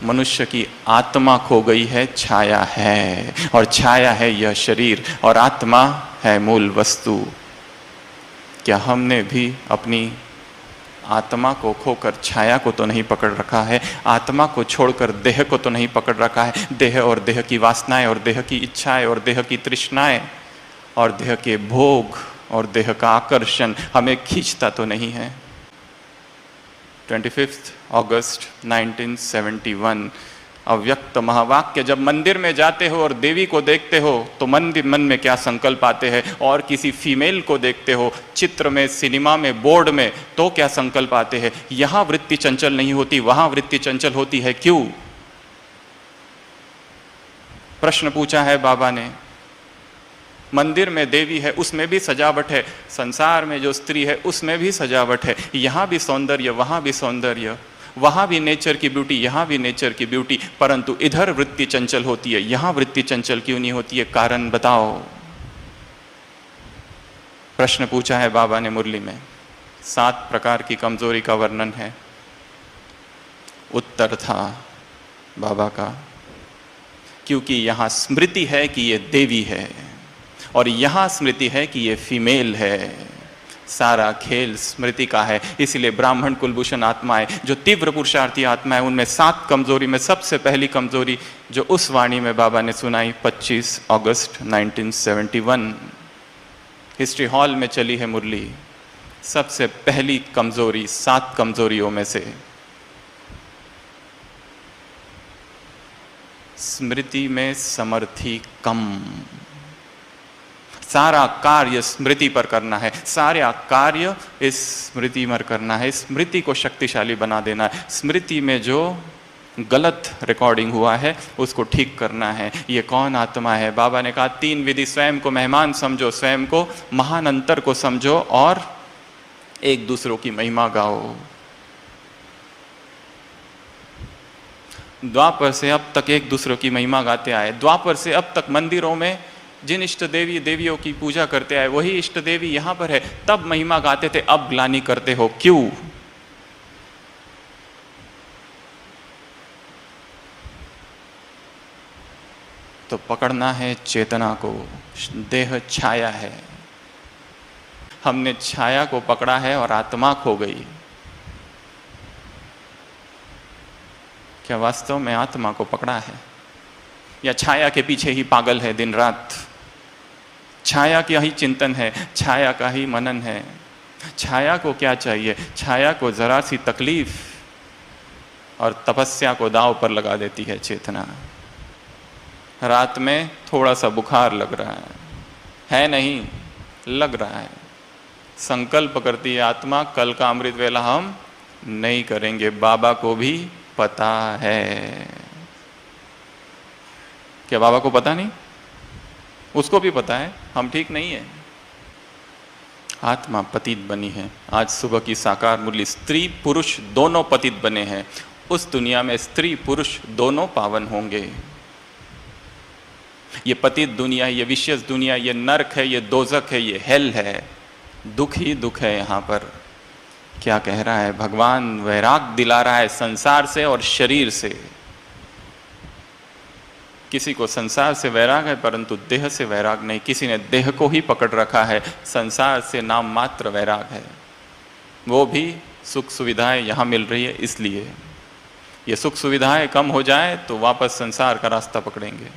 मनुष्य की आत्मा खो गई है, छाया है, और छाया है यह शरीर, और आत्मा है मूल वस्तु। क्या हमने भी अपनी आत्मा को खोकर छाया को तो नहीं पकड़ रखा है? आत्मा को छोड़कर देह को तो नहीं पकड़ रखा है? देह और देह की वासनाएं और देह की इच्छाएं और देह की तृष्णाएं और देह के भोग और देह का आकर्षण हमें खींचता तो नहीं है? 25 अगस्त 1971 अव्यक्त महावाक्य। जब मंदिर में जाते हो और देवी को देखते हो तो मन में क्या संकल्प आते हैं, और किसी फीमेल को देखते हो चित्र में, सिनेमा में, बोर्ड में, तो क्या संकल्प आते हैं? यहां वृत्ति चंचल नहीं होती, वहां वृत्ति चंचल होती है। क्यों? प्रश्न पूछा है बाबा ने। मंदिर में देवी है, उसमें भी सजावट है, संसार में जो स्त्री है उसमें भी सजावट है, यहां भी सौंदर्य, वहां भी सौंदर्य, वहां भी नेचर की ब्यूटी, यहां भी नेचर की ब्यूटी, परंतु इधर वृत्ति चंचल होती है, यहां वृत्ति चंचल क्यों नहीं होती है? कारण बताओ। प्रश्न पूछा है बाबा ने मुरली में। 7 प्रकार की कमजोरी का वर्णन है। उत्तर था बाबा का, क्योंकि यहां स्मृति है कि ये देवी है और यहां स्मृति है कि ये फीमेल है। सारा खेल स्मृति का है। इसलिए ब्राह्मण कुलभूषण आत्माएं, जो तीव्र पुरुषार्थी आत्माएं, उनमें 7 कमजोरी में सबसे पहली कमजोरी जो उस वाणी में बाबा ने सुनाई 25 अगस्त 1971 हिस्ट्री हॉल में चली है मुरली। सबसे पहली कमजोरी 7 कमजोरियों में से स्मृति में समर्थी कम। सारा कार्य स्मृति पर करना है, सारा कार्य इस स्मृति पर करना है, स्मृति को शक्तिशाली बना देना है। स्मृति में जो गलत रिकॉर्डिंग हुआ है उसको ठीक करना है। ये कौन आत्मा है? बाबा ने कहा 3 विधि। स्वयं को मेहमान समझो, स्वयं को महान अंतर को समझो, और एक दूसरों की महिमा गाओ। द्वापर से अब तक एक दूसरों की महिमा गाते आए। द्वापर से अब तक मंदिरों में जिन इष्ट देवी देवियों की पूजा करते आए वही इष्ट देवी यहां पर है। तब महिमा गाते थे, अब ग्लानि करते हो, क्यों? तो पकड़ना है चेतना को। देह छाया है, हमने छाया को पकड़ा है और आत्मा खो गई। क्या वास्तव में आत्मा को पकड़ा है, या छाया के पीछे ही पागल है दिन रात? छाया का ही चिंतन है, छाया का ही मनन है। छाया को क्या चाहिए? छाया को जरा सी तकलीफ और तपस्या को दांव पर लगा देती है चेतना। रात में थोड़ा सा बुखार लग रहा है नहीं, लग रहा है। संकल्प करती है आत्मा, कल का अमृत वेला हम नहीं करेंगे। बाबा को भी पता है। क्या बाबा को पता नहीं? उसको भी पता है हम ठीक नहीं है। आत्मा पतित बनी है। आज सुबह की साकार मुरली, स्त्री पुरुष दोनों पतित बने हैं। उस दुनिया में स्त्री पुरुष दोनों पावन होंगे। ये पतित दुनिया, ये विशेष दुनिया, ये नरक है, ये दोजक है, ये हेल है। दुख ही दुख है यहाँ पर। क्या कह रहा है भगवान? वैराग दिला रहा है संसार से और शरीर से। किसी को संसार से वैराग है परंतु देह से वैराग नहीं। किसी ने देह को ही पकड़ रखा है, संसार से नाम मात्र वैराग है। वो भी सुख सुविधाएं यहाँ मिल रही है, इसलिए ये सुख सुविधाएं कम हो जाए तो वापस संसार का रास्ता पकड़ेंगे।